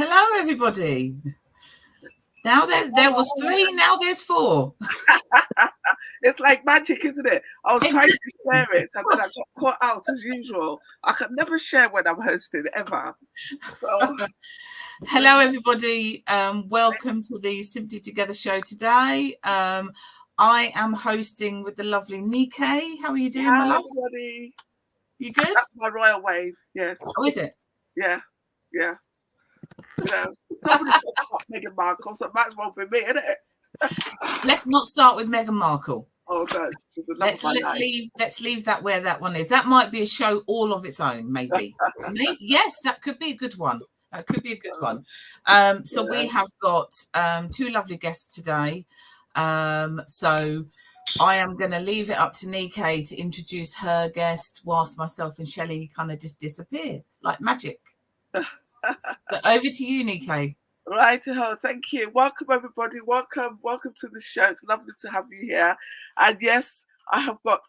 Hello, everybody. Now there was 3, now there's 4. It's like magic, isn't it? I was trying to share it, and then I got caught out as usual. I can never share when I'm hosting, ever. So, hello, everybody. Welcome to the Simply Together show today. I am hosting with the lovely Nike. How are you doing, my love? Everybody. You good? That's my royal wave, yes. Oh, is it? Yeah. You know, somebody talking about Meghan Markle, so it might as well be me, innit? Let's not start with Meghan Markle. Oh, no. Let's leave that where that one is. That might be a show all of its own, maybe. Yes, that could be a good one. That could be a good one. So we have got 2 lovely guests today. So I am going to leave it up to Nike to introduce her guest whilst myself and Shelley kind of just disappear like magic. So over to you, Nike. Righty-ho, thank you. Welcome, everybody. Welcome to the show. It's lovely to have you here. And yes, I have got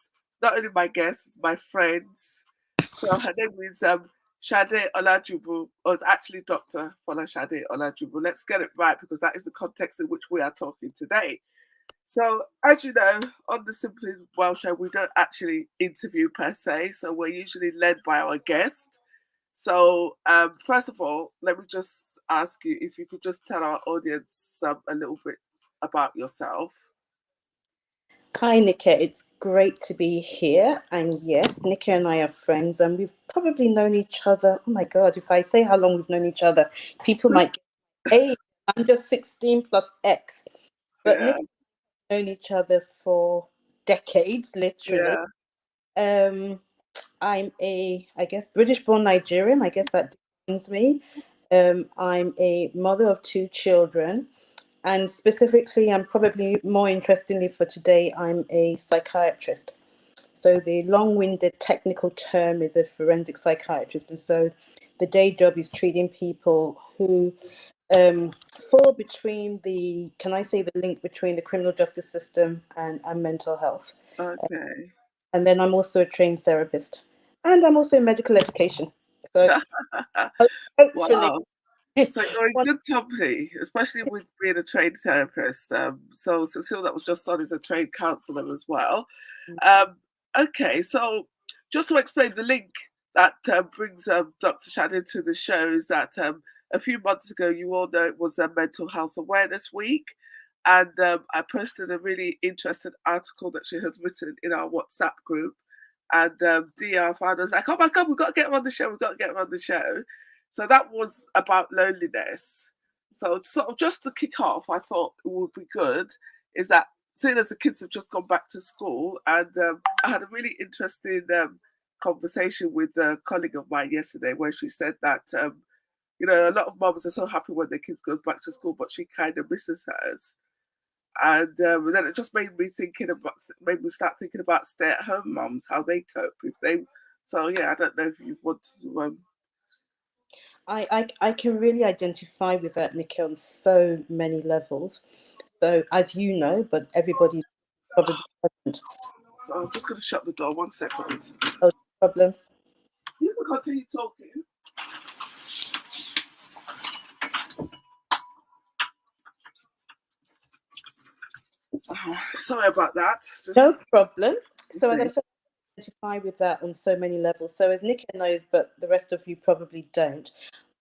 not only my guests, my friends. So her name is Shelley Olajubu, or it's actually Dr. Folashade Olajubu. Let's get it right, because that is the context in which we are talking today. So, as you know, on the Simply Well show, we don't actually interview per se. So we're usually led by our guest. So, first of all, let me just ask you if you could just tell our audience a little bit about yourself. Hi, Nika. It's great to be here. And yes, Nika and I are friends, and we've probably known each other. Oh my God, if I say how long we've known each other, people might get, hey, I'm just 16 plus X. But Nika and I have known each other for decades, literally. Yeah. I'm I guess, British-born Nigerian. I guess that defines me. I'm a mother of 2 children. And specifically, and probably more interestingly for today, I'm a psychiatrist. So the long-winded technical term is a forensic psychiatrist. And so the day job is treating people who fall between the link between the criminal justice system and mental health. Okay. And then I'm also a trained therapist. And I'm also in medical education. So hopefully... Wow. So you're in good company, especially with being a trained therapist. So Cecile, that was just on, is a trained counsellor as well. Okay, so just to explain the link that brings Dr. Shannon to the show is that a few months ago, you all know it was a Mental Health Awareness Week. And I posted a really interesting article that she had written in our WhatsApp group. And DR found us like, oh my God, we've got to get her on the show. So that was about loneliness. So sort of just to kick off, I thought it would be good is that seeing as the kids have just gone back to school, and I had a really interesting conversation with a colleague of mine yesterday where she said that, you know, a lot of moms are so happy when their kids go back to school, but she kind of misses hers. And then it just made me start thinking about stay-at-home moms, how they cope if they. So yeah, I don't know if you want to. I can really identify with that, Nikki, on so many levels. So as you know, but everybody probably doesn't. So I'm just going to shut the door. 1 second. Oh, no problem. You can continue talking. Sorry about that. No problem. So as I said, I identify with that on so many levels. So as Nikki knows, but the rest of you probably don't,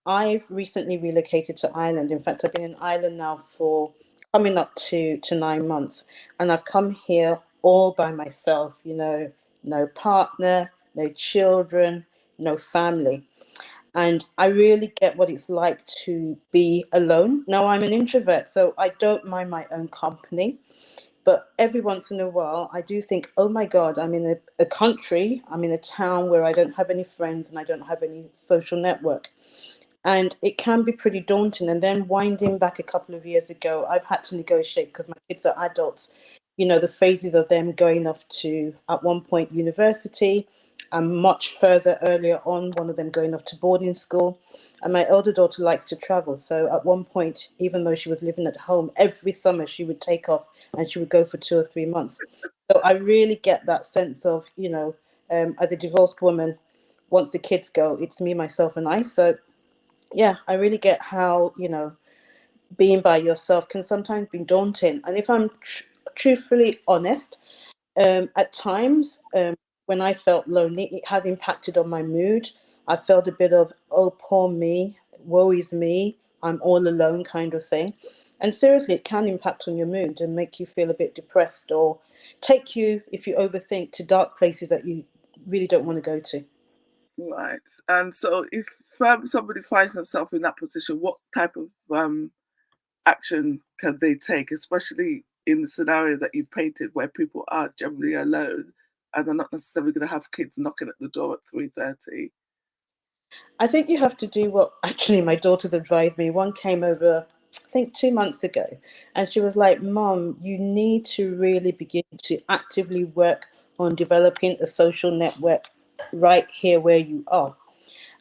I've recently relocated to Ireland. In fact, I've been in Ireland now for coming up to 9 months. And I've come here all by myself, you know, no partner, no children, no family. And I really get what it's like to be alone. Now, I'm an introvert, so I don't mind my own company. But every once in a while, I do think, oh my God, I'm in a country, I'm in a town where I don't have any friends and I don't have any social network. And it can be pretty daunting. And then winding back a couple of years ago, I've had to negotiate because my kids are adults, you know, the phases of them going off to, at one point, university, and much further earlier on, one of them going off to boarding school. And my elder daughter likes to travel. So at one point, even though she was living at home, every summer she would take off and she would go for 2 or 3 months. So I really get that sense of, you know, as a divorced woman, once the kids go, it's me, myself, and I. So yeah, I really get how, being by yourself can sometimes be daunting. And if I'm truthfully honest, at times, when I felt lonely, it has impacted on my mood. I felt a bit of, oh, poor me, woe is me, I'm all alone kind of thing. And seriously, it can impact on your mood and make you feel a bit depressed, or take you, if you overthink, to dark places that you really don't want to go to. Right. And so if somebody finds themselves in that position, what type of action can they take, especially in the scenario that you've painted where people are generally alone and they're not necessarily going to have kids knocking at the door at 3:30? I think you have to do what actually my daughters advised me. One came over, I think 2 months ago, and she was like, Mom, you need to really begin to actively work on developing a social network right here where you are.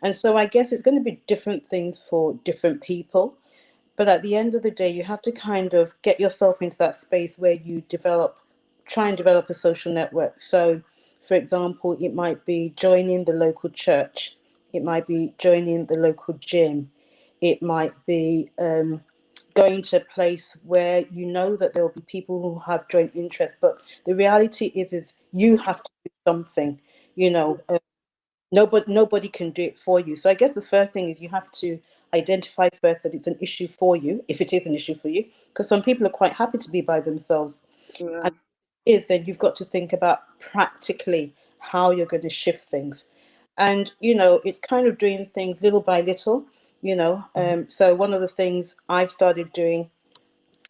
And so I guess it's going to be different things for different people. But at the end of the day, you have to kind of get yourself into that space where you try and develop a social network. So, for example, it might be joining the local church, it might be joining the local gym, it might be going to a place where you know that there will be people who have joint interests. But the reality is you have to do something, you know. Nobody can do it for you. So I guess the first thing is you have to identify first that it's an issue for you, if it is an issue for you, because some people are quite happy to be by themselves. Yeah. And then you've got to think about practically how you're going to shift things. And it's kind of doing things little by little. So one of the things I've started doing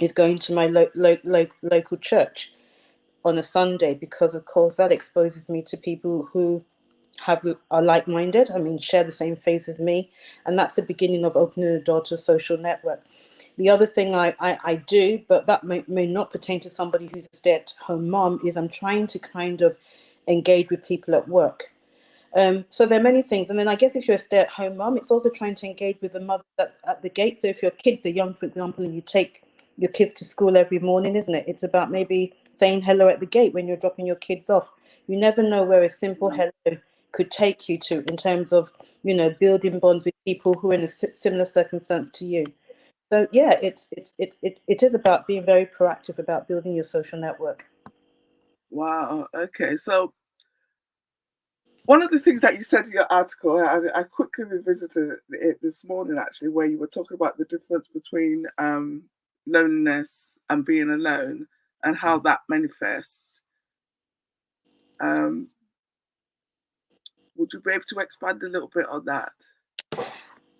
is going to my local church on a Sunday, because of course that exposes me to people who are like-minded. I mean, share the same faith as me, and that's the beginning of opening the door to a social network. The other thing I do, but that may not pertain to somebody who's a stay-at-home mom, is I'm trying to kind of engage with people at work. So there are many things. And then I guess if you're a stay-at-home mom, it's also trying to engage with the mother at the gate. So if your kids are young, for example, and you take your kids to school every morning, isn't it? It's about maybe saying hello at the gate when you're dropping your kids off. You never know where a simple hello could take you to, in terms of, building bonds with people who are in a similar circumstance to you. So yeah, it is about being very proactive about building your social network. Wow. Okay. So one of the things that you said in your article, I quickly revisited it this morning, actually, where you were talking about the difference between loneliness and being alone and how that manifests. Would you be able to expand a little bit on that?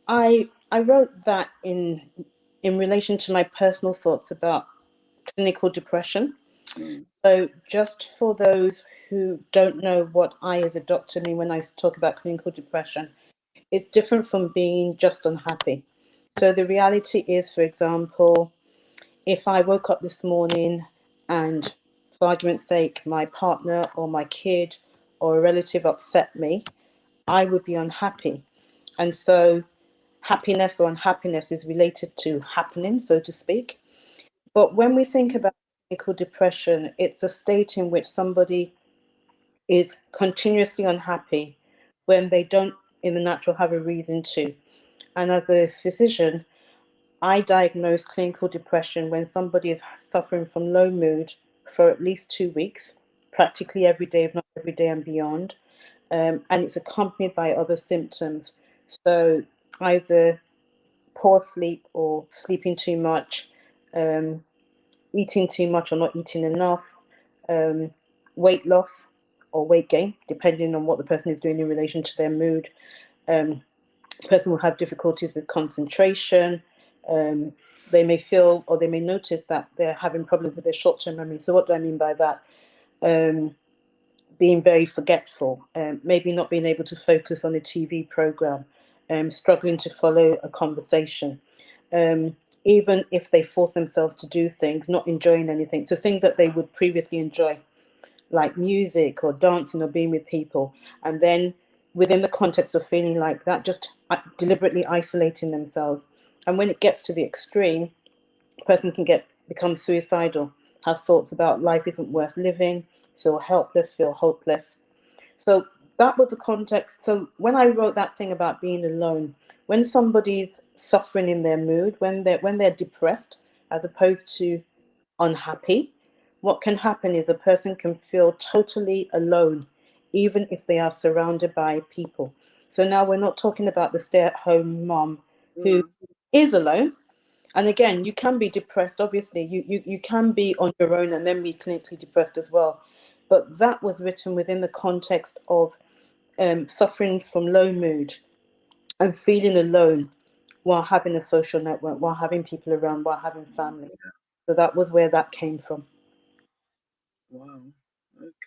I wrote that in relation to my personal thoughts about clinical depression. So just for those who don't know what I as a doctor mean when I talk about clinical depression, it's different from being just unhappy. So the reality is, for example, if I woke up this morning and, for argument's sake, my partner or my kid or a relative upset me, I would be unhappy. And so happiness or unhappiness is related to happening, so to speak. But when we think about clinical depression, it's a state in which somebody is continuously unhappy when they don't, in the natural, have a reason to. And as a physician, I diagnose clinical depression when somebody is suffering from low mood for at least 2 weeks, practically every day, if not every day and beyond. And it's accompanied by other symptoms. So either poor sleep or sleeping too much, eating too much or not eating enough, weight loss or weight gain, depending on what the person is doing in relation to their mood. The person will have difficulties with concentration. They may feel, or they may notice that they're having problems with their short-term memory. So what do I mean by that? Being very forgetful, maybe not being able to focus on a TV program, struggling to follow a conversation. Even if they force themselves to do things, not enjoying anything. So things that they would previously enjoy, like music or dancing or being with people. And then within the context of feeling like that, just deliberately isolating themselves. And when it gets to the extreme, a person can become suicidal, have thoughts about life isn't worth living, feel helpless, feel hopeless. So that was the context. So when I wrote that thing about being alone, when somebody's suffering in their mood, when they're depressed as opposed to unhappy, what can happen is a person can feel totally alone, even if they are surrounded by people. So now we're not talking about the stay-at-home mom who is alone. And again, you can be depressed, obviously. You can be on your own and then be clinically depressed as well. But that was written within the context of suffering from low mood and feeling alone while having a social network, while having people around, while having family. So that was where that came from. Wow.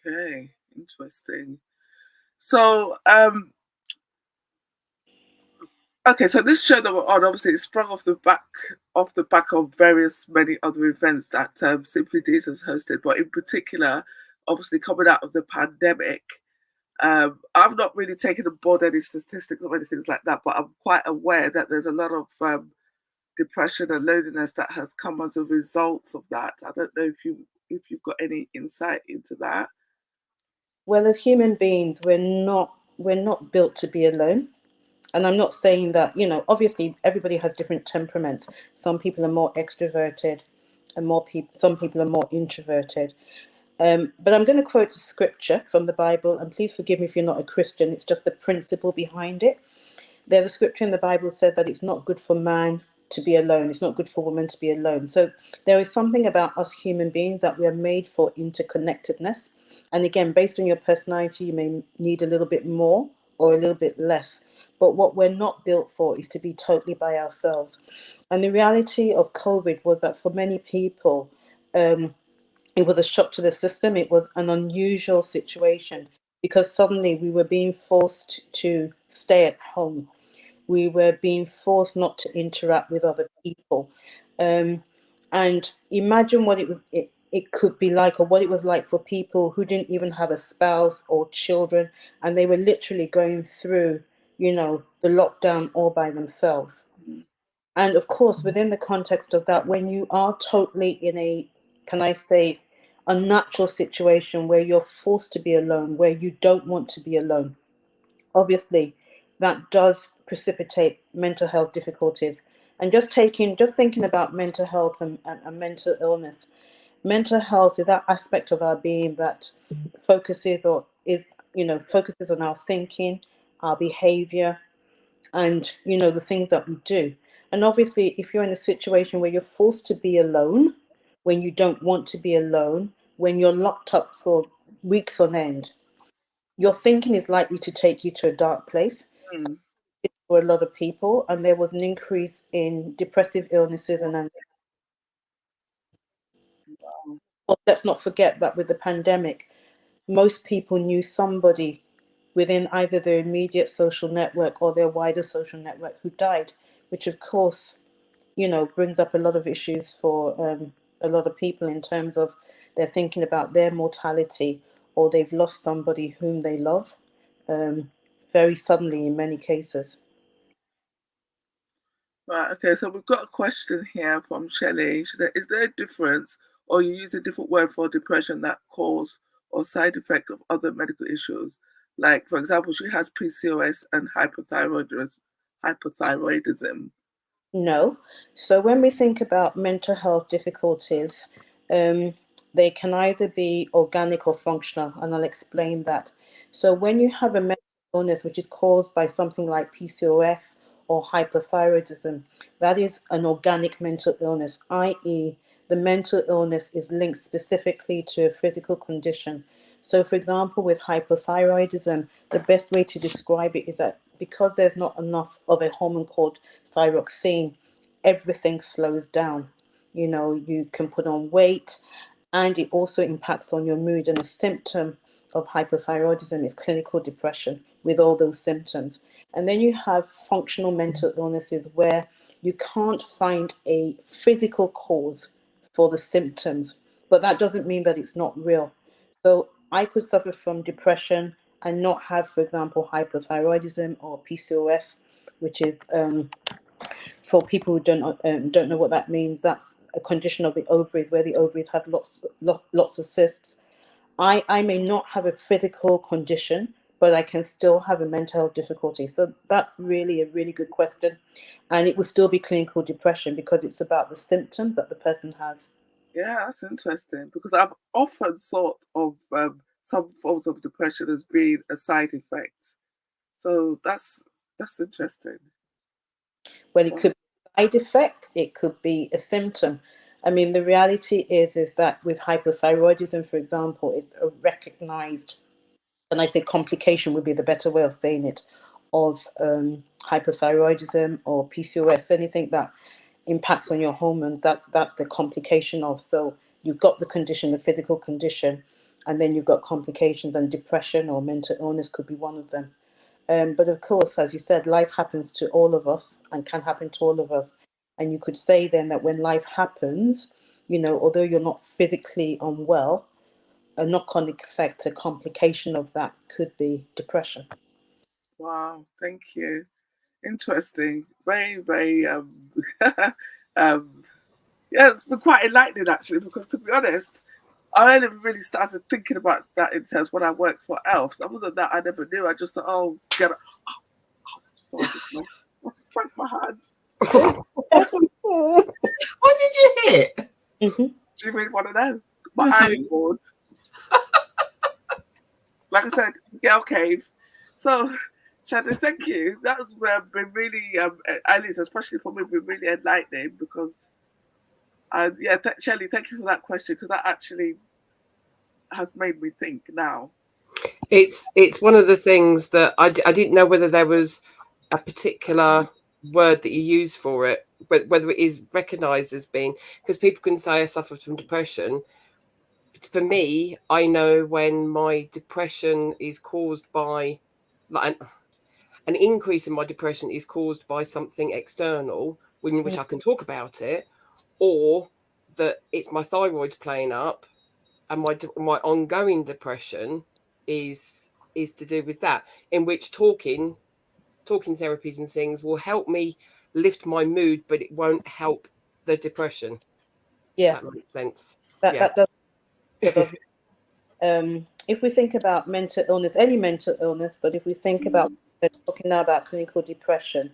Okay. Interesting. So, okay, so this show that we're on, obviously, it sprung off the back of various many other events that Simply Deez has hosted, but in particular, obviously coming out of the pandemic, I've not really taken on board any statistics or anything like that, but I'm quite aware that there's a lot of depression and loneliness that has come as a result of that. I don't know if you've got any insight into that. Well, as human beings, we're not built to be alone. And I'm not saying that, obviously everybody has different temperaments. Some people are more extroverted and some people are more introverted. But I'm going to quote a scripture from the Bible, and please forgive me if you're not a Christian. It's just the principle behind it. There's a scripture in the Bible said that it's not good for man to be alone. It's not good for woman to be alone. So there is something about us human beings that we are made for interconnectedness. And again, based on your personality, you may need a little bit more or a little bit less. But what we're not built for is to be totally by ourselves. And the reality of COVID was that for many people, it was a shock to the system. It was an unusual situation because suddenly we were being forced to stay at home. We were being forced not to interact with other people. And imagine what it could be like, or what it was like for people who didn't even have a spouse or children, and they were literally going through, the lockdown all by themselves. And of course, within the context of that, when you are totally in a, can I say, unnatural situation where you're forced to be alone, where you don't want to be alone, obviously that does precipitate mental health difficulties. And just thinking about mental health and mental illness. Mental health is that aspect of our being that focuses on our thinking, our behavior, and the things that we do. And obviously, if you're in a situation where you're forced to be alone, when you don't want to be alone, when you're locked up for weeks on end, your thinking is likely to take you to a dark place for a lot of people. And there was an increase in depressive illnesses and let's not forget that with the pandemic, most people knew somebody within either their immediate social network or their wider social network who died, which of course, brings up a lot of issues for a lot of people in terms of they're thinking about their mortality, or they've lost somebody whom they love very suddenly in many cases. Right, okay, so we've got a question here from Shelley. She said, is there a difference, or you use a different word for depression that cause or side effect of other medical issues? Like, for example, she has PCOS and hypothyroidism. No. So when we think about mental health difficulties, they can either be organic or functional, and I'll explain that. So when you have a mental illness which is caused by something like PCOS or hypothyroidism, that is an organic mental illness, i.e., the mental illness is linked specifically to a physical condition. So, for example, with hypothyroidism, the best way to describe it is that because there's not enough of a hormone called thyroxine, everything slows down. You can put on weight, and it also impacts on your mood. And a symptom of hypothyroidism is clinical depression with all those symptoms. And then you have functional mental illnesses where you can't find a physical cause for the symptoms, but that doesn't mean that it's not real. So I could suffer from depression and not have, for example, hypothyroidism or PCOS, which is for people who don't know what that means. That's a condition of the ovaries where the ovaries have lots of cysts. I may not have a physical condition, but I can still have a mental health difficulty. So that's really a really good question. And it will still be clinical depression because it's about the symptoms that the person has. Yeah, that's interesting, because I've often thought of some forms of depression as being a side effect. So that's interesting. Well, it could be a side effect, it could be a symptom. I mean, the reality is that with hypothyroidism, for example, it's a recognized, and I think complication would be the better way of saying it, of hypothyroidism or PCOS, anything that impacts on your hormones, that's a complication of. So you've got the condition, the physical condition, and then you've got complications, and depression or mental illness could be one of them. But of course, as you said, life happens to all of us and can happen to all of us. And you could say then that when life happens, although you're not physically unwell, a knock-on effect, a complication of that could be depression. Wow, thank you. Interesting. Very, very yeah, it's been quite enlightening actually, because to be honest, I only really started thinking about that in terms when I worked for ELF. Other than that, I never knew. I just thought, oh, get it. I just drank my hand. What did you hit? Mm-hmm. Do you really want to know? My ironing board. Like I said, it's a girl cave. So, Shelley, thank you. That has been really, at least especially for me, been really enlightening, because, Shelley, thank you for that question, because that actually has made me think now. It's one of the things that I didn't know whether there was a particular word that you use for it, but whether it is recognised as being, because people can say I suffer from depression. For me, I know when my depression is caused by, like, an increase in my depression is caused by something external, in which I can talk about it, or that it's my thyroid's playing up, and my ongoing depression is to do with that, in which talking therapies and things will help me lift my mood, but it won't help the depression. Yeah, if that makes sense. That does. If we think about mental illness, any mental illness, but if we think about, we're talking now about clinical depression,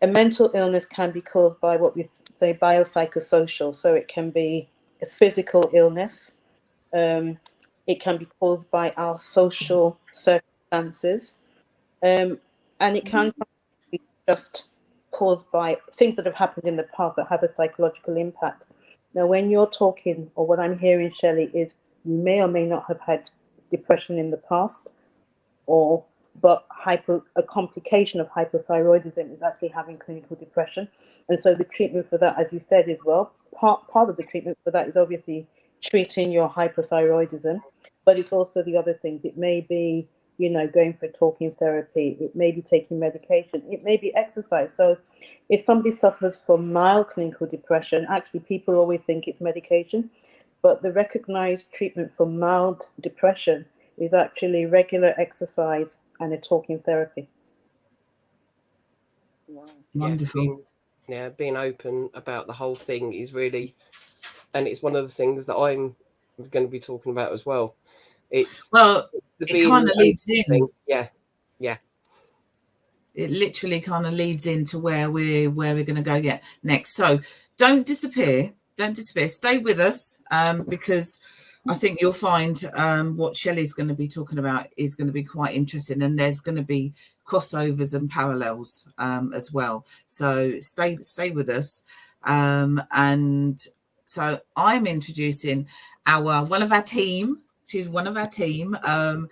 a mental illness can be caused by what we say biopsychosocial. So it can be a physical illness. It can be caused by our social circumstances. And it can be just caused by things that have happened in the past that have a psychological impact. Now, when you're talking, or what I'm hearing, Shelley, is you may or may not have had depression in the past, but a complication of hypothyroidism is actually having clinical depression. And so the treatment for that, as you said, is, well, part of the treatment for that is obviously treating your hypothyroidism, but it's also the other things. It may be, going for talking therapy. It may be taking medication. It may be exercise. So if somebody suffers from mild clinical depression, actually people always think it's medication, but the recognized treatment for mild depression is actually regular exercise and a talking therapy. Wow. Wonderful. Being open about the whole thing is really, and it's one of the things that I'm going to be talking about as well. It's it kind of leads in. Thing. Yeah. It literally kind of leads into where we're going to go next. So don't disappear. Stay with us, because I think you'll find what Shelley's going to be talking about is going to be quite interesting, and there's going to be crossovers and parallels as well. So stay with us. And so I'm introducing one of our team. She's one of our team, and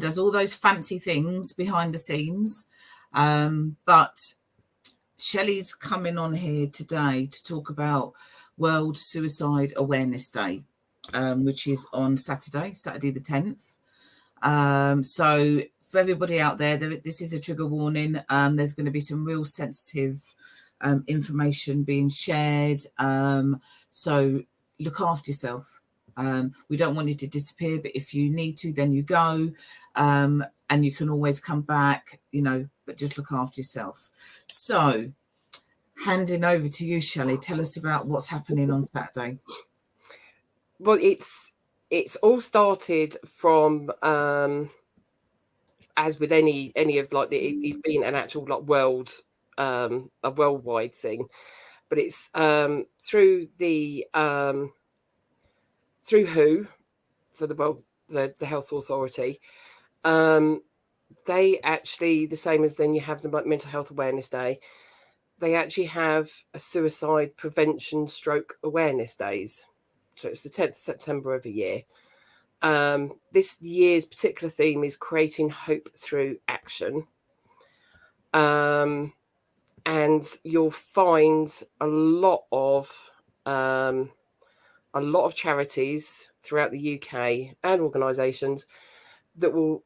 does all those fancy things behind the scenes. But Shelley's coming on here today to talk about World Suicide Awareness Day, which is on Saturday the 10th. So for everybody out there, this is a trigger warning. There's going to be some real sensitive information being shared. So look after yourself. We don't want you to disappear, but if you need to, then you go. And you can always come back, but just look after yourself. So handing over to you, Shelley, tell us about what's happening on Saturday. Well, it's all started from as with any of like it's been an actual like a worldwide thing, but it's through the through WHO, so the health authority. They actually, the same as then you have the Mental Health Awareness Day, they actually have a suicide prevention stroke awareness days. So it's the 10th of September every year. This year's particular theme is creating hope through action. And you'll find a lot of charities throughout the UK and organisations that will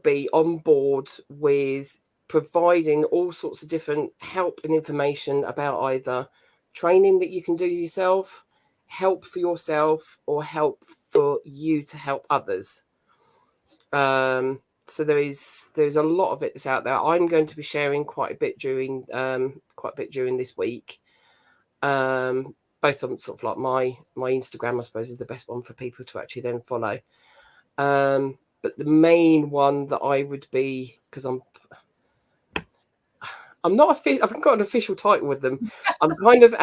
be on board with providing all sorts of different help and information about either training that you can do yourself, help for yourself, or help for you to help others. So there's a lot of it that's out there. I'm going to be sharing quite a bit during this week. Both on sort of like my Instagram, I suppose, is the best one for people to actually then follow. But the main one that I would be, because I'm not I haven't got an official title with them. I'm kind of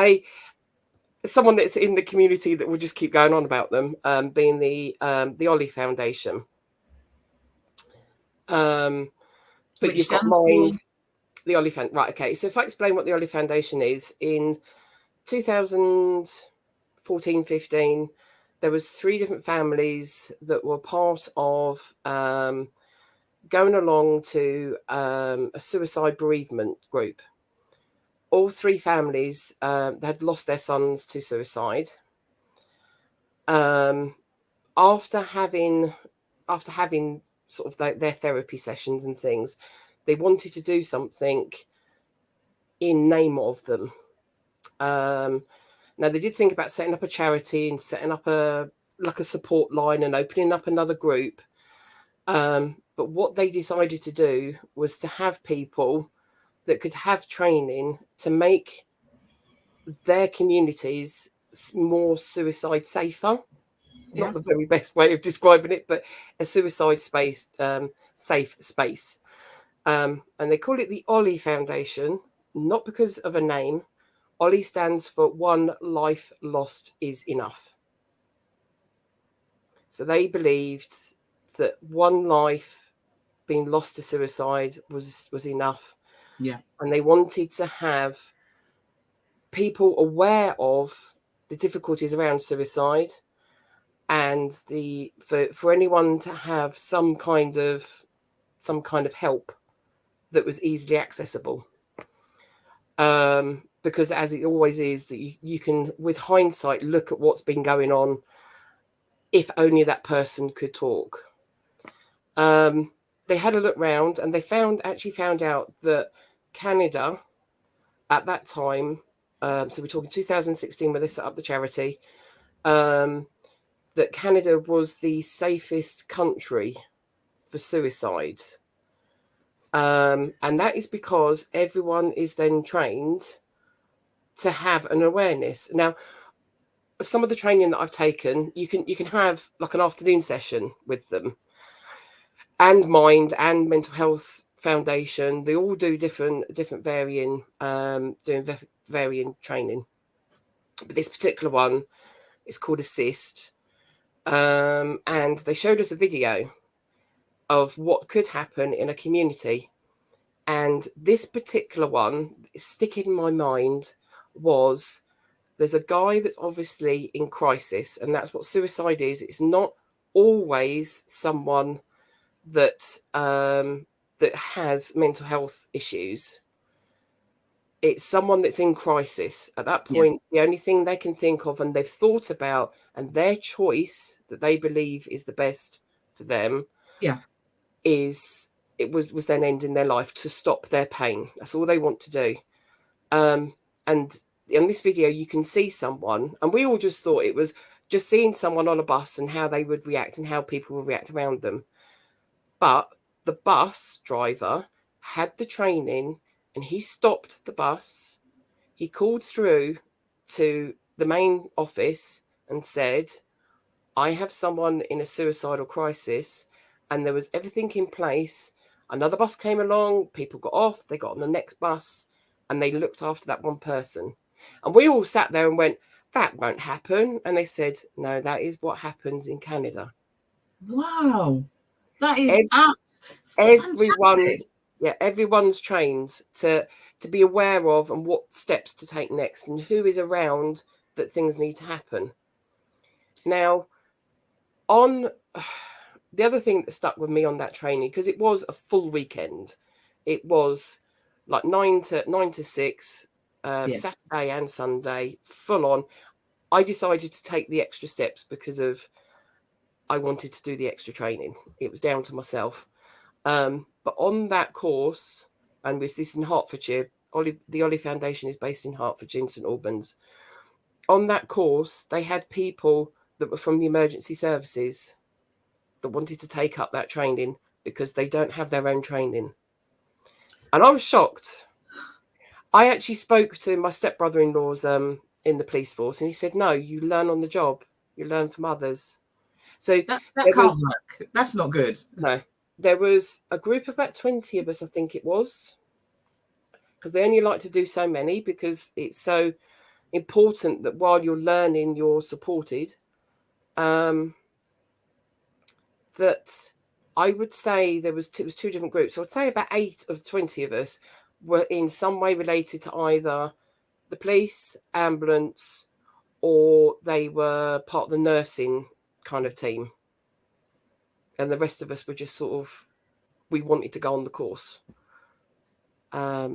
someone that's in the community that will just keep going on about them, being the Ollie Foundation. But which you've got mine, the Ollie Foundation. Right, okay. So if I explain what the Ollie Foundation is, in 2014-15, there was 3 different families that were part of going along to a suicide bereavement group. All 3 families had lost their sons to suicide. After having sort of their therapy sessions and things, they wanted to do something in name of them. Now, they did think about setting up a charity and setting up a support line and opening up another group. But what they decided to do was to have people that could have training to make their communities more suicide safer. It's not the very best way of describing it, but a suicide space, safe space. And they call it the Ollie Foundation, not because of a name. Ollie stands for One Life Lost is Enough. So they believed that one life being lost to suicide was enough. Yeah. And they wanted to have people aware of the difficulties around suicide, and for anyone to have some kind of help that was easily accessible. Because as it always is, that you can, with hindsight, look at what's been going on, if only that person could talk. They had a look round and they found out that Canada at that time, so we're talking 2016 when they set up the charity, that Canada was the safest country for suicide. And that is because everyone is then trained to have an awareness. Now, some of the training that I've taken, you can have like an afternoon session with them. And Mind and Mental Health Foundation, they all do different varying training. But this particular one is called Assist. And they showed us a video of what could happen in a community. And this particular one, sticking in my mind, was there's a guy that's obviously in crisis, and that's what suicide is. It's not always someone that has mental health issues. It's someone that's in crisis. At that point, the only thing they can think of, and they've thought about, and their choice that they believe is the best for them, is it was then ending their life to stop their pain. That's all they want to do. And in this video, you can see someone, and we all just thought it was just seeing someone on a bus and how they would react and how people would react around them. But the bus driver had the training, and he stopped the bus. He called through to the main office and said, I have someone in a suicidal crisis, and there was everything in place. Another bus came along, people got off, they got on the next bus, and they looked after that one person. And we all sat there and went, that won't happen. And they said, no, that is what happens in Canada. Wow. That is everyone, fantastic. yeah, everyone's trained to be aware of and what steps to take next and who is around that things need to happen. Now, on the other thing that stuck with me on that training, because it was a full weekend, it was like 9 to 6, Saturday and Sunday, full on. I decided to take the extra steps because I wanted to do the extra training. It was down to myself. But on that course, and with this in Hertfordshire, the Ollie Foundation is based in Hertfordshire, in St Albans. On that course, they had people that were from the emergency services that wanted to take up that training because they don't have their own training. And I was shocked. I actually spoke to my stepbrother-in-law's in the police force, and he said, no, you learn on the job. You learn from others. So that can't work. That's not good. No. There was a group of about 20 of us, I think it was, because they only like to do so many because it's so important that while you're learning, you're supported. That I would say it was two different groups. So I'd say about 8 of 20 of us were in some way related to either the police, ambulance, or they were part of the nursing kind of team. And the rest of us were just sort of, we wanted to go on the course. I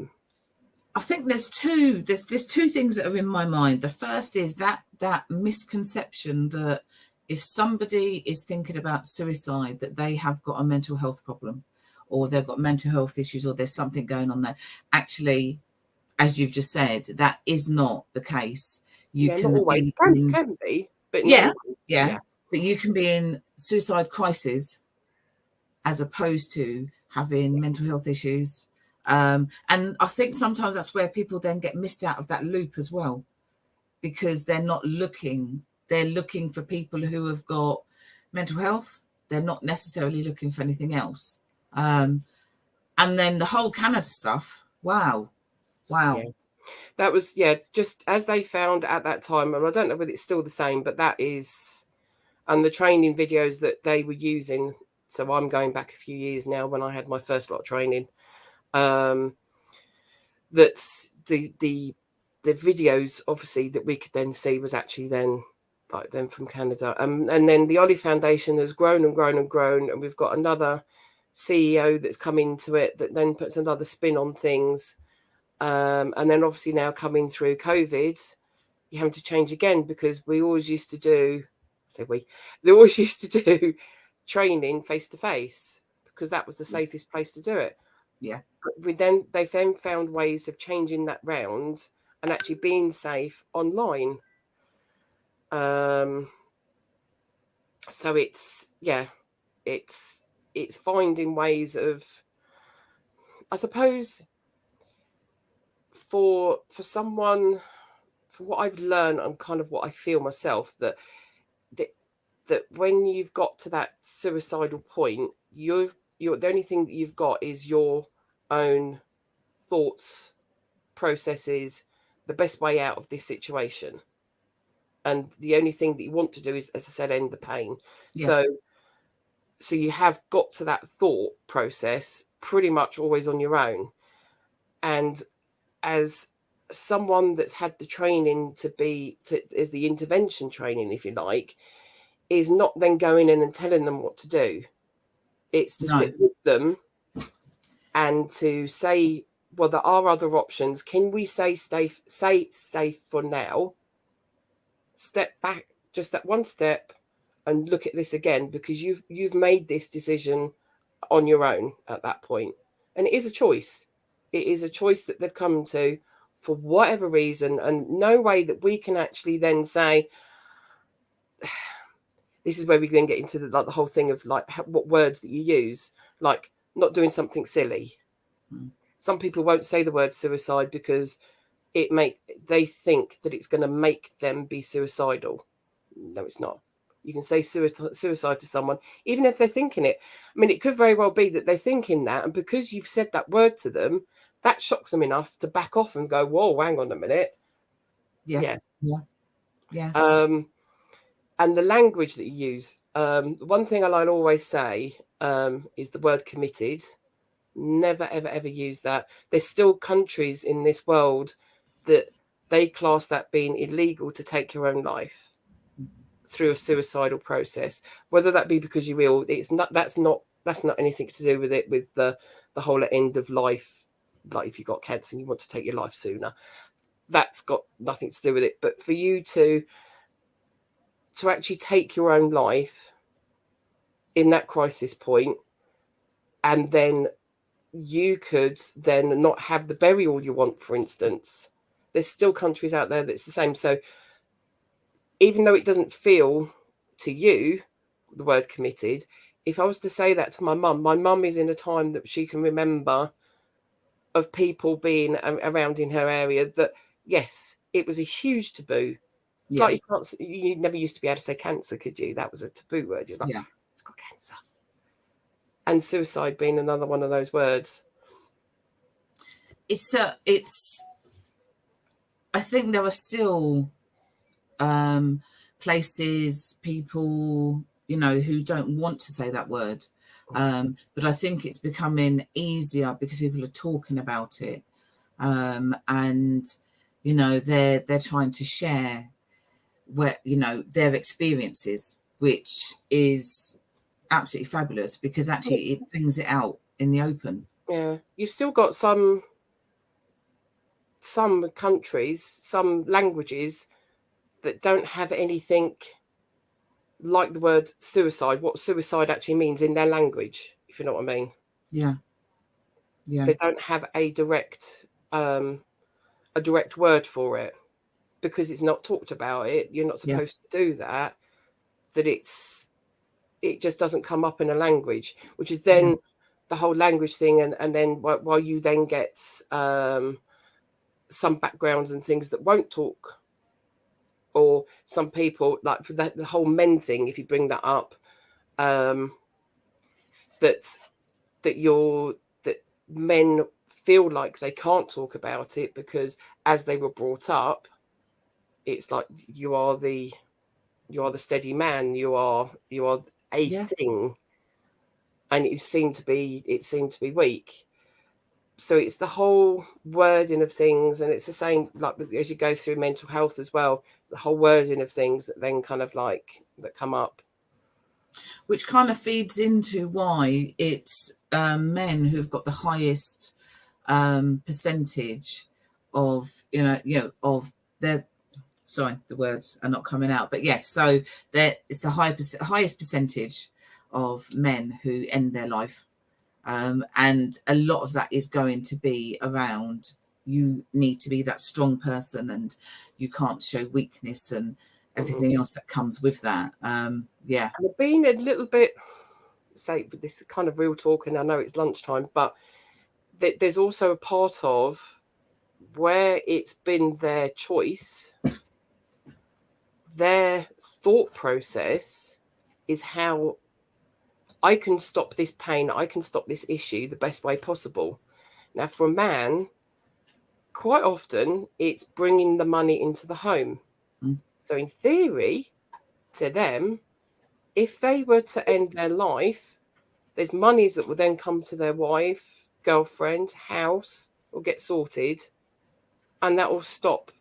think there's two things that are in my mind. The first is that misconception that if somebody is thinking about suicide, that they have got a mental health problem, or they've got mental health issues, or there's something going on there. Actually, as you've just said, that is not the case. Not always. Can be, but not always. Yeah. But you can be in suicide crisis as opposed to having mental health issues. And I think sometimes that's where people then get missed out of that loop as well, because they're not looking. They're looking for people who have got mental health. They're not necessarily looking for anything else. And then the whole Canada stuff. Wow. Yeah. That was, just as they found at that time, and I don't know whether it's still the same, but that is, and the training videos that they were using. So I'm going back a few years now when I had my first lot of training. That the videos, obviously, that we could then see was actually then from Canada. And then the Ollie Foundation has grown and grown and grown, and we've got another CEO that's come into it that then puts another spin on things. And then obviously now coming through COVID, you're having to change again, because we always used to do, they always used to do training face to face because that was the safest place to do it. Yeah. But they then found ways of changing that round and actually being safe online. So it's finding ways of, I suppose, for someone, from what I've learned and kind of what I feel myself, that when you've got to that suicidal point, you're the only thing that you've got is your own thoughts, processes, the best way out of this situation. And the only thing that you want to do is, as I said, end the pain. Yeah. So you have got to that thought process pretty much always on your own. And as someone that's had the training as the intervention training, if you like, is not then going in and telling them what to do. It's to sit with them and to say, well, there are other options. Can we say safe for now? Step back just that one step and look at this again, because you've made this decision on your own at that point. And it is a choice. It is a choice that they've come to for whatever reason, and no way that we can actually then say, this is where we then get into the whole thing of what words that you use, like not doing something silly. Some people won't say the word suicide because they think that it's going to make them be suicidal. No, it's not. You can say suicide to someone, even if they're thinking it. I mean, it could very well be that they're thinking that, and because you've said that word to them, that shocks them enough to back off and go, whoa, hang on a minute. Yeah. And the language that you use, one thing I'll always say is the word committed. Never, ever, ever use that. There's still countries in this world that they class that being illegal to take your own life through a suicidal process, whether that be because you're ill. It's not. That's not anything to do with it. With the whole end of life, like if you got cancer and you want to take your life sooner, that's got nothing to do with it. But for you to actually take your own life in that crisis point, and then you could then not have the burial you want, for instance. There's still countries out there that's the same. So even though it doesn't feel to you, the word committed, if I was to say that to my mum is in a time that she can remember of people being around in her area that, yes, it was a huge taboo. It's like you never used to be able to say cancer, could you? That was a taboo word. You're like, it's got cancer. And suicide being another one of those words. It's I think there are still places, people, who don't want to say that word. But I think it's becoming easier because people are talking about it. And, they're trying to share their experiences, which is absolutely fabulous because actually it brings it out in the open. Yeah. You've still got some countries, some languages that don't have anything like the word suicide, what suicide actually means in their language, if you know what I mean. Yeah. They don't have a direct word for it because it's not talked about. You're not supposed to do that. That it just doesn't come up in a language, which is then the whole language thing, and then while you then get some backgrounds and things that won't talk, or some people like for the whole men thing, if you bring that up, that men feel like they can't talk about it because as they were brought up, it's like you are the steady man, you are a thing, and it seemed to be weak. So it's the whole wording of things, and it's the same like as you go through mental health as well, the whole wording of things that then kind of like that come up, which kind of feeds into why it's men who've got the highest percentage of of their, sorry, the words are not coming out, but yes, so it's the highest percentage of men who end their life. And a lot of that is going to be around you need to be that strong person and you can't show weakness and everything else that comes with that. And being a little bit, say this is kind of real talk, and I know it's lunchtime, but there's also a part of where it's been their choice, their thought process is how I can stop this pain, I can stop this issue the best way possible. Now, for a man, quite often it's bringing the money into the home. So in theory, to them, if they were to end their life, there's monies that will then come to their wife, girlfriend, house, will get sorted, and that will stop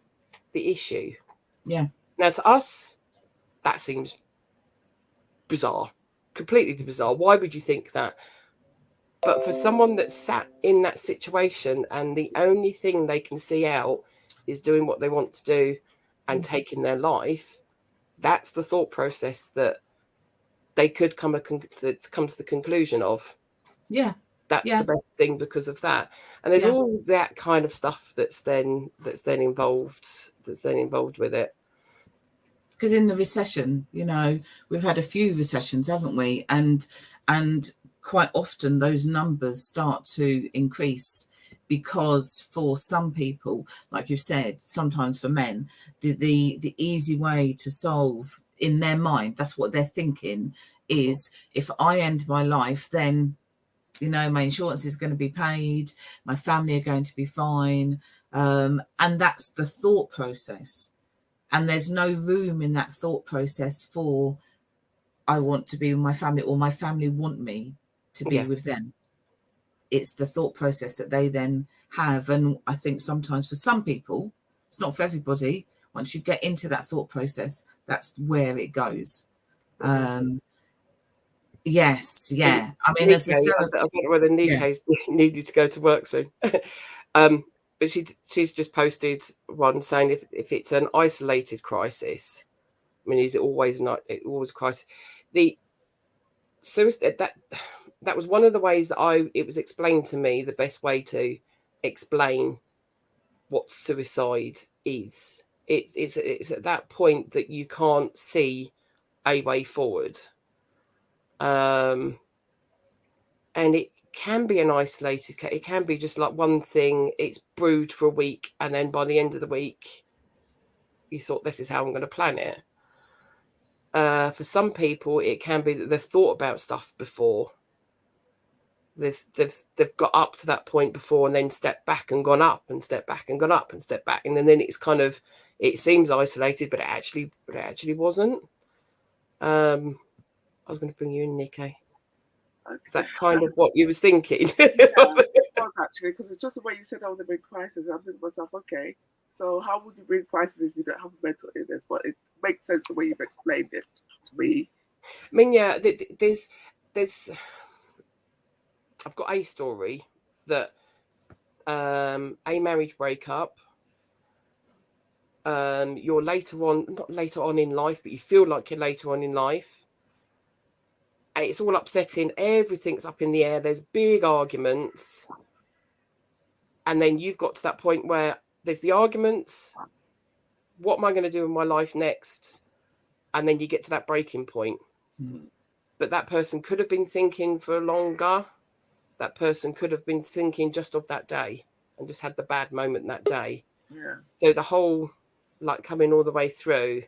the issue. Yeah. Now, to us, that seems bizarre. Completely bizarre. Why would you think that? But for someone that's sat in that situation and the only thing they can see out is doing what they want to do and taking their life, that's the thought process that they could come to the conclusion of. Yeah. That's the best thing because of that. And there's all that kind of stuff that's then involved with it. Because in the recession, we've had a few recessions, haven't we? And quite often those numbers start to increase because for some people, like you said, sometimes for men, the easy way to solve in their mind, that's what they're thinking, is if I end my life, then, you know, my insurance is going to be paid, my family are going to be fine. And that's the thought process. And there's no room in that thought process for, I want to be with my family, or my family want me to be with them. It's the thought process that they then have. And I think sometimes for some people, it's not for everybody. Once you get into that thought process, that's where it goes. Yes, yeah. I mean, Nikkei, I don't know whether Nikkei's needed to go to work soon. But she's just posted one saying if it's an isolated crisis, I mean, is it always not? It always a crisis. The suicide, that was one of the ways that it was explained to me, the best way to explain what suicide is. It's at that point that you can't see a way forward. And it can be an isolated case. It can be just like one thing. It's brewed for a week, and then by the end of the week, you thought, this is how I'm going to plan it. For some people, it can be that they've thought about stuff before. They've got up to that point before, and then stepped back and gone up, and stepped back and gone up, and stepped back, and then it's kind of, it seems isolated, but it actually wasn't. I was going to bring you in, Nikkei. Is that kind of what you was thinking? Yeah, it was actually, because it's just the way you said, the big crisis. I'm thinking to myself, okay, so how would you bring crisis if you don't have a mental illness? But it makes sense the way you've explained it to me. I mean, yeah, there's I've got a story that a marriage breakup. You're not later on in life, but you feel like you're later on in life. It's all upsetting. Everything's up in the air. There's big arguments. And then you've got to that point where there's the arguments. What am I going to do in my life next? And then you get to that breaking point. But that person could have been thinking for longer. That person could have been thinking just of that day and just had the bad moment that day. Yeah. So the whole, like, coming all the way through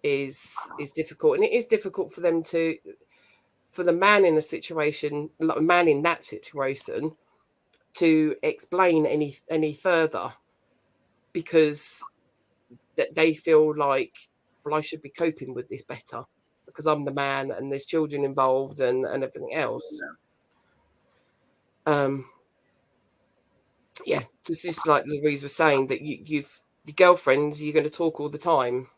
is difficult. And it is difficult for them to... for the man in a situation, like a man in that situation, to explain any further, because they feel like, well, I should be coping with this better because I'm the man and there's children involved and everything else. Just like Louise was saying, that your girlfriends, you're going to talk all the time.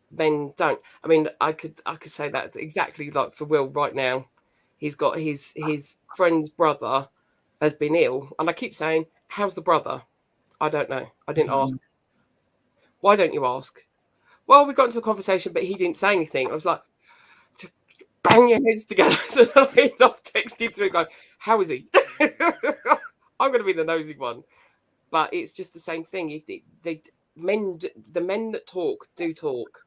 Men don't. I mean, I could say that exactly like for Will right now. He's got his friend's brother has been ill, and I keep saying, how's the brother? I don't know. I didn't ask. Why don't you ask? Well, we got into a conversation, but he didn't say anything. I was like, bang your heads together. So I ended up texting through going, how is he? I'm going to be the nosy one. But it's just the same thing. If the men that talk do talk.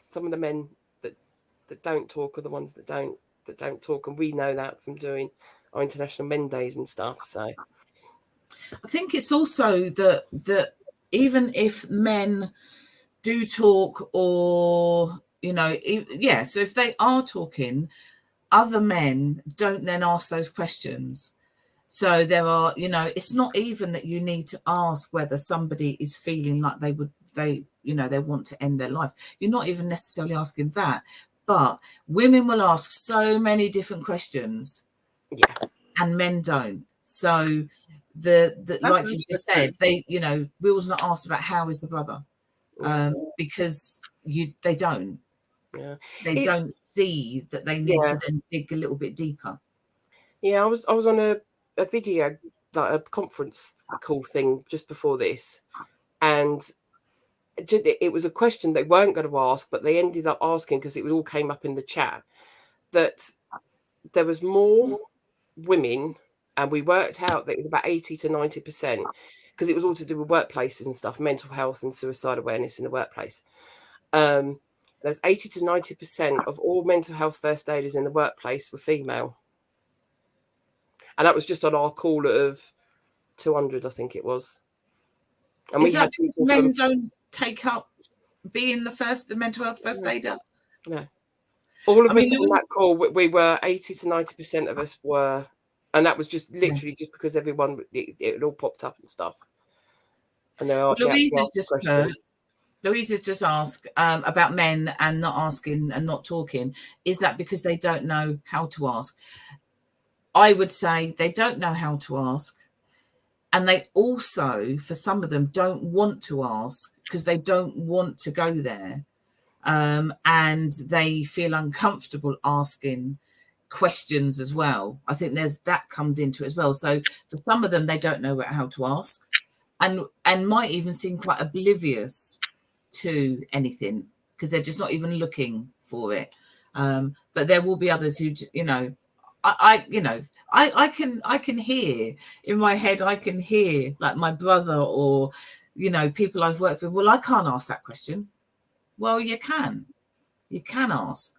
Some of the men that don't talk are the ones that don't talk, and we know that from doing our International Men Days and stuff. So I think it's also that even if men do talk, or so if they are talking, other men don't then ask those questions. So there are, it's not even that you need to ask whether somebody is feeling like they want to end their life. You're not even necessarily asking that, but women will ask so many different questions, and men don't. So the like you just said, they, Will's not asked about how is the brother, because they don't. Yeah. They don't see that they need to then dig a little bit deeper. Yeah, I was on a video, like a conference call thing just before this, and it was a question they weren't going to ask, but they ended up asking because it all came up in the chat, that there was more women, and we worked out that it was about 80 to 90%, because it was all to do with workplaces and stuff, mental health and suicide awareness in the workplace. There's 80 to 90% of all mental health first aiders in the workplace were female. And that was just on our call of 200, I think it was. And is that because men don't take up being the mental health first aider? No. All of I mean, us on that call, we were 80 to 90% of us were, and that was just literally just because everyone, it all popped up and stuff. And they Louise actually asked the question. Louise has just asked about men and not asking and not talking. Is that because they don't know how to ask? I would say they don't know how to ask. And they also, for some of them, don't want to ask because they don't want to go there. And they feel uncomfortable asking questions as well. I think that comes into it as well. So for some of them, they don't know how to ask and might even seem quite oblivious to anything because they're just not even looking for it. But there will be others who, I can hear in my head, I can hear like my brother or, people I've worked with. Well, I can't ask that question. Well, you can ask.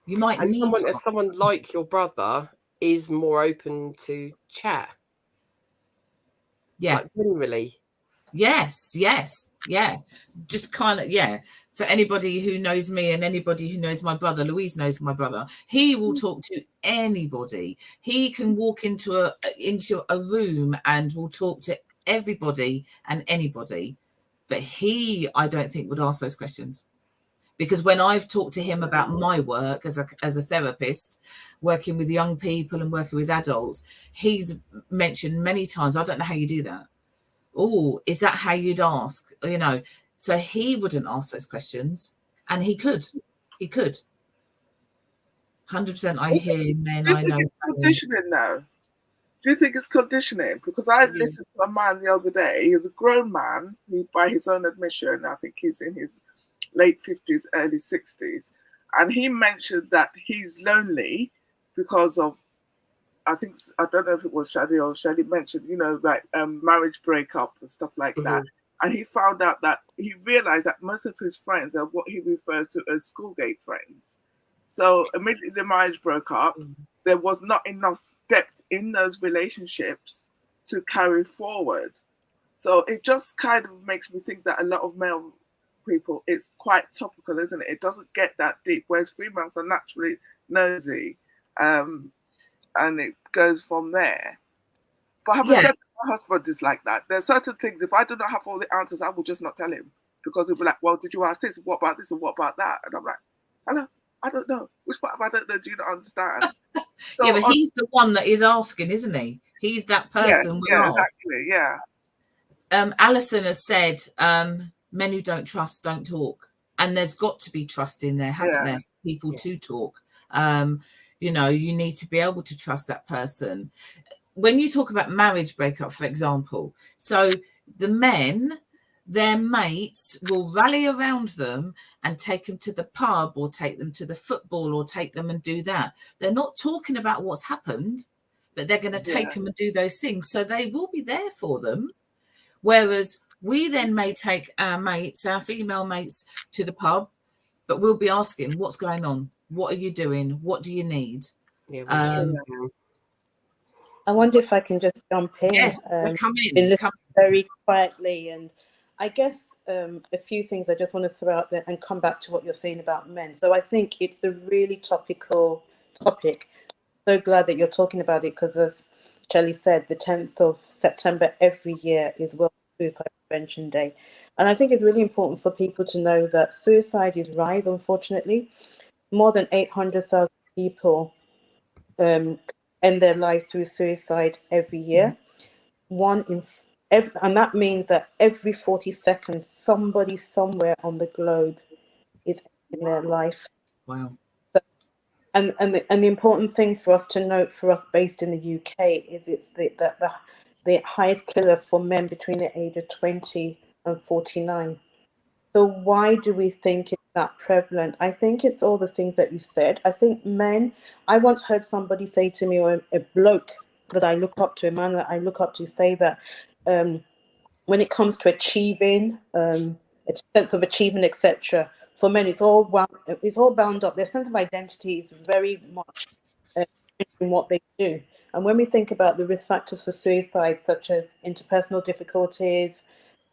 You might and need someone like your brother is more open to chat. Yeah. Like generally. Yes. Yeah. Just kind of, yeah. For anybody who knows me and anybody who knows my brother, Louise knows my brother, he will talk to anybody. He can walk into a room and will talk to everybody and anybody. But I don't think would ask those questions. Because when I've talked to him about my work as a therapist, working with young people and working with adults, he's mentioned many times, I don't know how you do that. Oh, is that how you'd ask? So he wouldn't ask those questions, and he could. 100%. I hear men I know. It's conditioning now. Do you think it's conditioning? Because I listened to a man the other day. He's a grown man. By his own admission, I think he's in his late 50s, early 60s. And he mentioned that he's lonely because of, I don't know if it was Shadi or Shelley mentioned, like marriage breakup and stuff like that. And he found out that he realized that most of his friends are what he refers to as schoolgate friends. So immediately the marriage broke up. There was not enough depth in those relationships to carry forward. So it just kind of makes me think that a lot of male people, it's quite topical, isn't it? It doesn't get that deep, whereas females are naturally nosy, and it goes from there. But having said that, my husband is like that. There's certain things, if I do not have all the answers, I will just not tell him, because he'll be like, well, did you ask this? What about this? And what about that? And I'm like, hello, I don't know. Which part of I don't know do you not understand? So, but he's the one that is asking, isn't he? He's that person. Exactly. Yeah. Alison has said, men who don't trust don't talk, and there's got to be trust in there, hasn't there, for people to talk. You need to be able to trust that person. When you talk about marriage breakup, for example, so the men, their mates will rally around them and take them to the pub or take them to the football or take them and do that. They're not talking about what's happened, but they're going to take them and do those things. So they will be there for them. Whereas we then may take our mates, our female mates, to the pub, but we'll be asking, what's going on? What are you doing? What do you need? I wonder if I can just jump in. Yes, come in. Very quietly. And I guess a few things I just want to throw out there and come back to what you're saying about men. So I think it's a really topical topic. So glad that you're talking about it, because as Shelley said, the 10th of September every year is World Suicide Prevention Day. And I think it's really important for people to know that suicide is rife, unfortunately. More than 800,000 people end their life through suicide every year. And that means that every 40 seconds, somebody somewhere on the globe is ending their life. Wow. And the important thing for us to note, for us based in the UK, is it's the highest killer for men between the age of 20 and 49. So why do we think it's that prevalent? I think it's all the things that you said. I think men, I once heard somebody say to me, or a bloke that I look up to, a man that I look up to, say that when it comes to achieving, a sense of achievement, etc., for men, it's all bound up. Their sense of identity is very much in what they do. And when we think about the risk factors for suicide, such as interpersonal difficulties,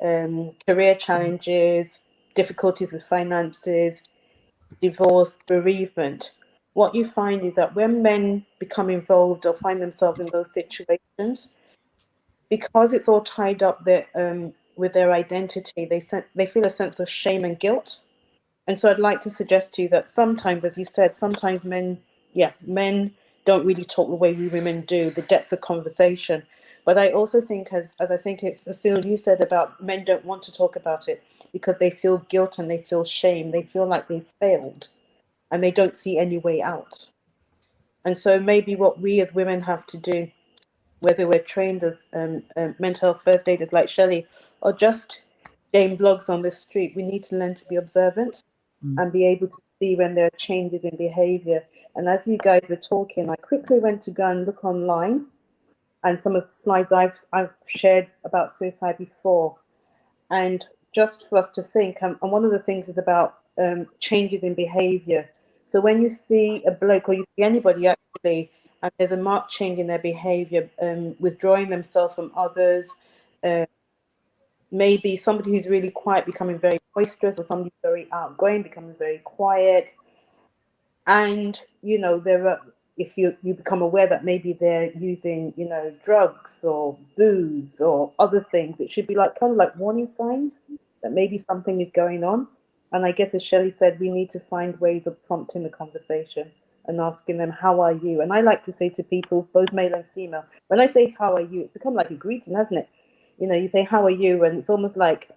career challenges, difficulties with finances, divorce, bereavement. What you find is that when men become involved or find themselves in those situations, because it's all tied up with their identity, they feel a sense of shame and guilt. And so I'd like to suggest to you that sometimes, as you said, sometimes men don't really talk the way we women do, the depth of conversation. But I also think, as I think it's Asil, you said about men don't want to talk about it because they feel guilt and they feel shame. They feel like they've failed and they don't see any way out. And so maybe what we as women have to do, whether we're trained as mental health first aiders like Shelley, or just game blogs on the street, we need to learn to be observant and be able to see when there are changes in behavior. And as you guys were talking, I quickly went to go and look online, and some of the slides I've shared about suicide before, and just for us to think, and one of the things is about changes in behavior. So when you see a bloke or you see anybody actually, and there's a marked change in their behavior, withdrawing themselves from others, maybe somebody who's really quiet becoming very boisterous, or somebody who's very outgoing becoming very quiet. And, you know, if you become aware that maybe they're using, you know, drugs or booze or other things, it should be like kind of like warning signs that maybe something is going on. And I guess, as Shelley said, we need to find ways of prompting the conversation and asking them, how are you? And I like to say to people, both male and female, when I say, how are you, it's become like a greeting, hasn't it? You know, you say, how are you? And it's almost like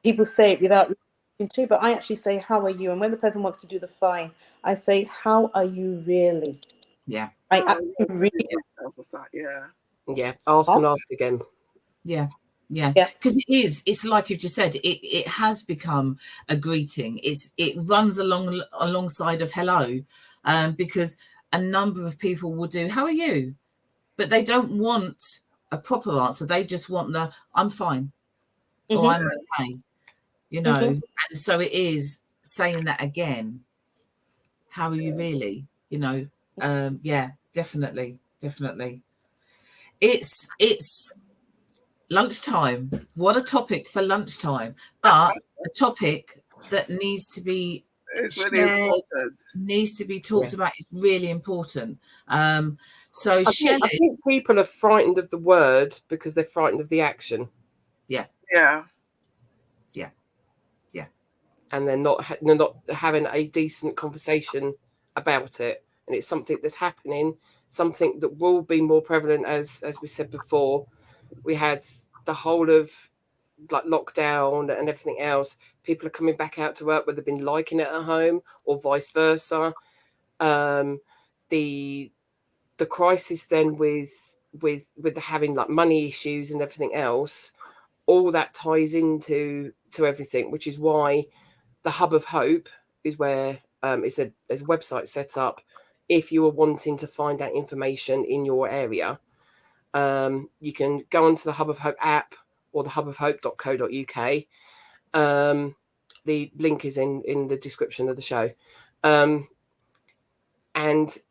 people say it without listening to, but I actually say, how are you? And when the person wants to do the fine, I say, how are you really? Yeah. I actually really. Yeah. Ask and ask again. Yeah. Yeah, because it's like you just said, it has become a greeting. It runs alongside of hello, because a number of people will do, how are you? But they don't want a proper answer. They just want the, I'm fine, or I'm okay, you know. And so it is saying that again. How are you really? You know, yeah, definitely. It's lunchtime. What a topic for lunchtime, but a topic that needs to be needs to be talked about. Is really important. So Shelley, I think people are frightened of the word because they're frightened of the action. Yeah. And they're not having a decent conversation about it. And it's something that's happening, something that will be more prevalent, as we said before. We had the whole of like lockdown and everything else. People are coming back out to work, whether they've been liking it at home or vice versa. The crisis then with having like money issues and everything else, all that ties into everything, which is why the Hub of Hope is where it's a website set up. If you are wanting to find out information in your area, you can go onto the Hub of Hope app or the hubofhope.co.uk. The link is in the description of the show. And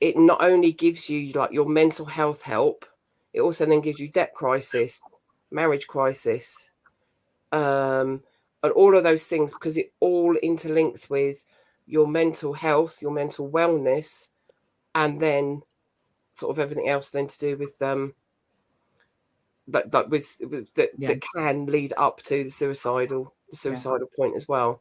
it not only gives you like your mental health help, it also then gives you debt crisis, marriage crisis, and all of those things, because it all interlinks with your mental health, your mental wellness, and then sort of everything else then to do with that can lead up to the suicidal point as well.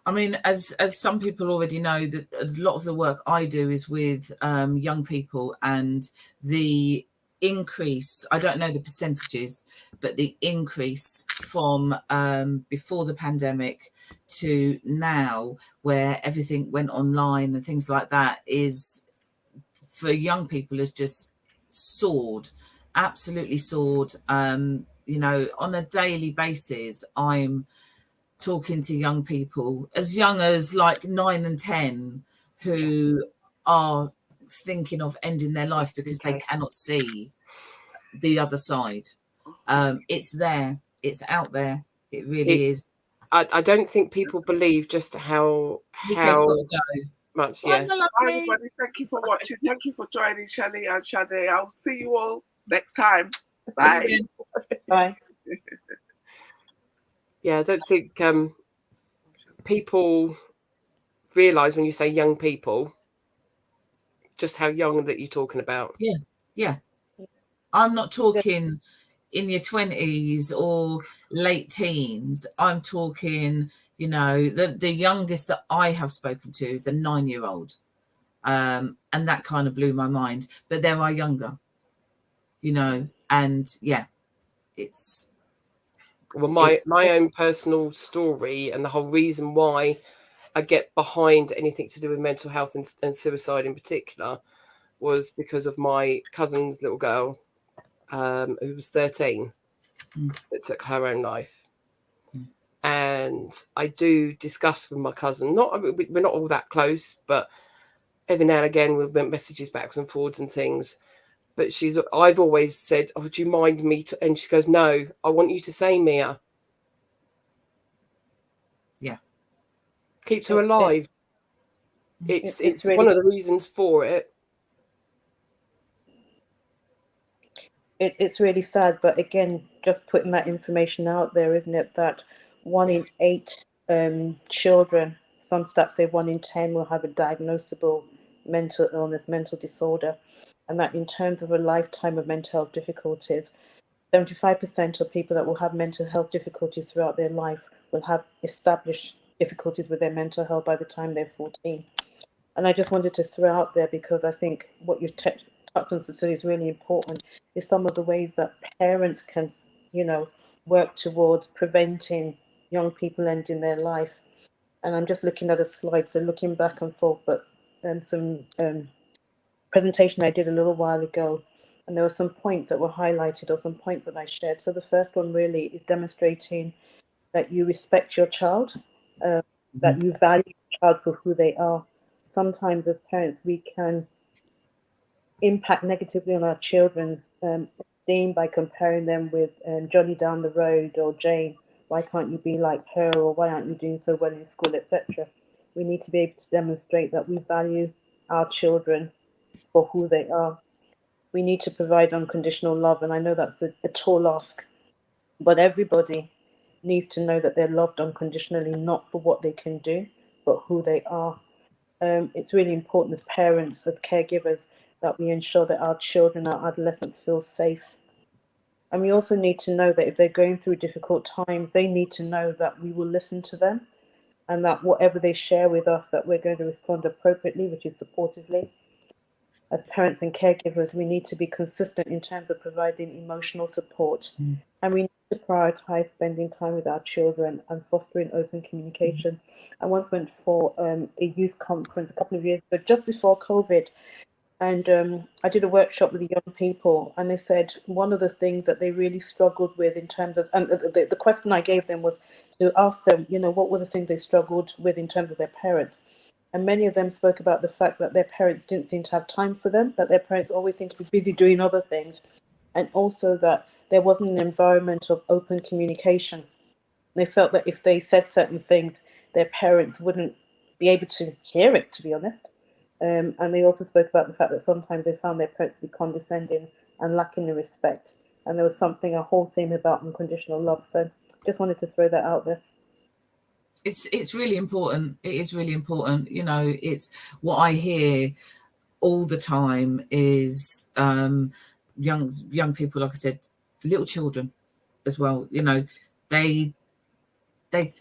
I mean, as some people already know, that a lot of the work I do is with young people, and the increase, I don't know the percentages, but the increase from before the pandemic to now, where everything went online and things like that, is for young people has just soared, absolutely soared. You know, on a daily basis, I'm talking to young people as young as like 9 and 10 who are thinking of ending their life because they cannot see the other side. It's there, it's out there, it really is. I don't think people believe just how much. Hi everybody, thank you for watching, thank you for joining Shelley and Sade. I'll see you all next time. Bye. Bye. Yeah, I don't think people realise when you say young people just how young that you're talking about. Yeah. I'm not talking in your 20s or late teens. I'm talking, you know, the youngest that I have spoken to is a 9-year-old. And that kind of blew my mind. But there are younger, you know, and yeah, it's. Well, my own personal story and the whole reason why I get behind anything to do with mental health and suicide in particular was because of my cousin's little girl, who was 13, that took her own life. And I do discuss with my cousin, we're not all that close, but every now and again we'll make messages backwards and forwards and things. But I've always said, oh, do you mind me? And she goes, no, I want you to say, Mia. Yeah. Keeps her alive. It's really, one of the reasons for it. It's really sad, but again, just putting that information out there, isn't it? That 1 in 8 children, some stats say 1 in 10 will have a diagnosable mental illness, mental disorder, and that in terms of a lifetime of mental health difficulties, 75% of people that will have mental health difficulties throughout their life will have established difficulties with their mental health by the time they're 14. And I just wanted to throw out there, because I think what you've touched on, Cecilia, is really important, is some of the ways that parents can, you know, work towards preventing young people ending their life. And I'm just looking at a slide, so looking back and forth, but some presentation I did a little while ago, and there were some points that were highlighted or some points that I shared. So the first one really is demonstrating that you respect your child, that you value your child for who they are. Sometimes as parents, we can impact negatively on our children's esteem by comparing them with Johnny down the road or Jane. Why can't you be like her, or why aren't you doing so well in school, etc. We need to be able to demonstrate that we value our children for who they are. We need to provide unconditional love, and I know that's a tall ask, but everybody needs to know that they're loved unconditionally, not for what they can do, but who they are. It's really important as parents, as caregivers, that we ensure that our children, our adolescents feel safe. And we also need to know that if they're going through difficult times, they need to know that we will listen to them, and that whatever they share with us, that we're going to respond appropriately, which is supportively. As parents and caregivers, we need to be consistent in terms of providing emotional support. And we need to prioritize spending time with our children and fostering open communication. I once went for a youth conference a couple of years ago, just before COVID. And I did a workshop with the young people, and they said one of the things that they really struggled with in terms of, and the question I gave them was to ask them, you know, what were the things they struggled with in terms of their parents. And many of them spoke about the fact that their parents didn't seem to have time for them, that their parents always seemed to be busy doing other things, and also that there wasn't an environment of open communication. They felt that if they said certain things, their parents wouldn't be able to hear it, to be honest. And they also spoke about the fact that sometimes they found their parents to be condescending and lacking in respect. And there was a whole theme about unconditional love. So just wanted to throw that out there. It's really important. It is really important. You know, it's what I hear all the time is young people, like I said, little children as well. You know, they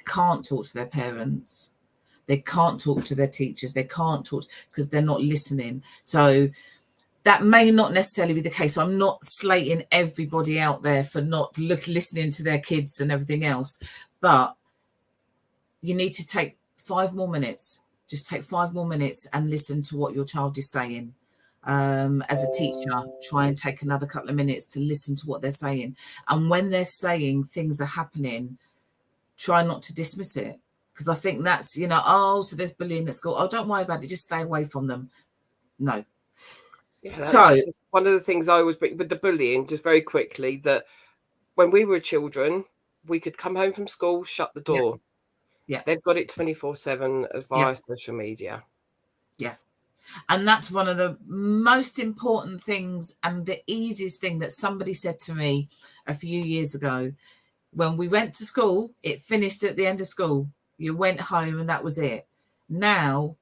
can't talk to their parents. They can't talk to their teachers. They can't talk because they're not listening. So that may not necessarily be the case. I'm not slating everybody out there for not listening to their kids and everything else, but you need to take 5 more minutes. Just take 5 more minutes and listen to what your child is saying. As a teacher, try and take another couple of minutes to listen to what they're saying. And when they're saying things are happening, try not to dismiss it. Because I think that's, you know, oh, so there's bullying at school. Oh, don't worry about it. Just stay away from them. No. Yeah, that's one of the things I always bring with the bullying, just very quickly, that when we were children, we could come home from school, shut the door. Yeah. They've got it 24/7 via social media. Yeah. And that's one of the most important things and the easiest thing that somebody said to me a few years ago. When we went to school, it finished at the end of school. You went home and that was it. Now,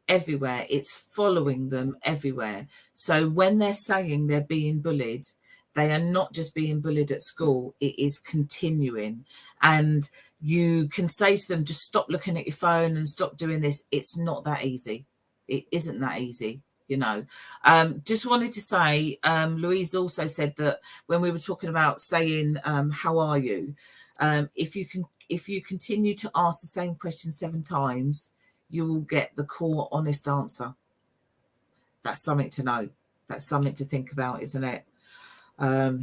everywhere, it's following them everywhere. So when they're saying they're being bullied, they are not just being bullied at school, it is continuing. And you can say to them, just stop looking at your phone and stop doing this. It's not that easy. It isn't that easy, you know. Just wanted to say, Louise also said that when we were talking about saying, how are you? If you continue to ask the same question 7 times, you will get the core honest answer. That's something to know. That's something to think about, isn't it?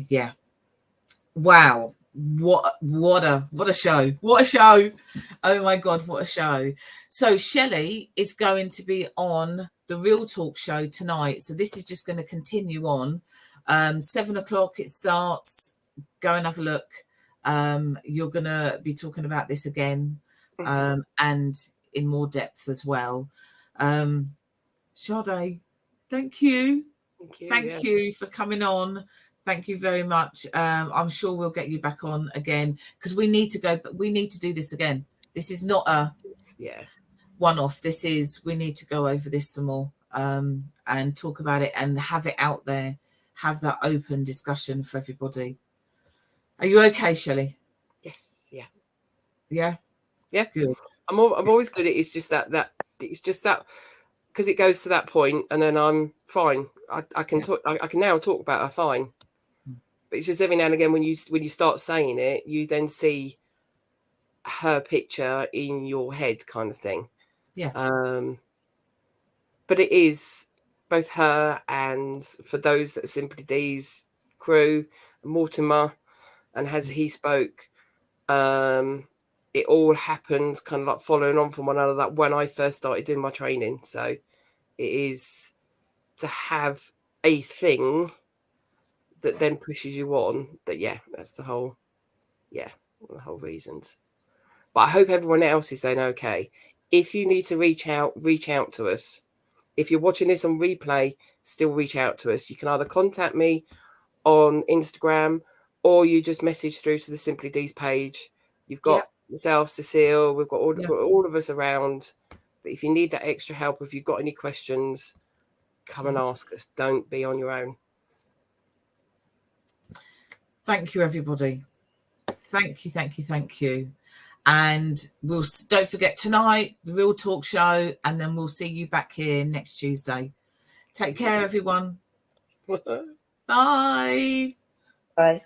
Yeah. Wow. What a show. What a show. Oh my God, what a show. So Shelley is going to be on the Real Talk show tonight. So this is just going to continue on. 7 o'clock it starts. Go and have a look. You're going to be talking about this again, and in more depth as well. Sade, thank you. Thank you for coming on. Thank you very much. I'm sure we'll get you back on again because we need to go, but we need to do this again. This is not a one-off. We need to go over this some more and talk about it and have it out there, have that open discussion for everybody. Are you okay, Shelley? Yes. Yeah. Yeah. Yeah. Good. I'm always good. It's just that it's just that because it goes to that point and then I'm fine. I can talk. I can now talk about her fine. But it's just every now and again when you start saying it, you then see her picture in your head, kind of thing. Yeah. But it is both her and for those that are Simply Deez crew, Mortimer, and as he spoke, it all happened kind of like following on from one another. That when I first started doing my training, so it is to have a thing that then pushes you on. That that's the whole reasons. But I hope everyone else is then okay. If you need to reach out to us. If you're watching this on replay, still reach out to us. You can either contact me on Instagram or you just message through to the Simply Deez page. You've got myself, Cecile, we've got all of us around. But if you need that extra help, if you've got any questions, come and ask us. Don't be on your own. Thank you, everybody. Thank you. And don't forget tonight, the Real Talk show, and then we'll see you back here next Tuesday. Take care, everyone. Bye. Bye.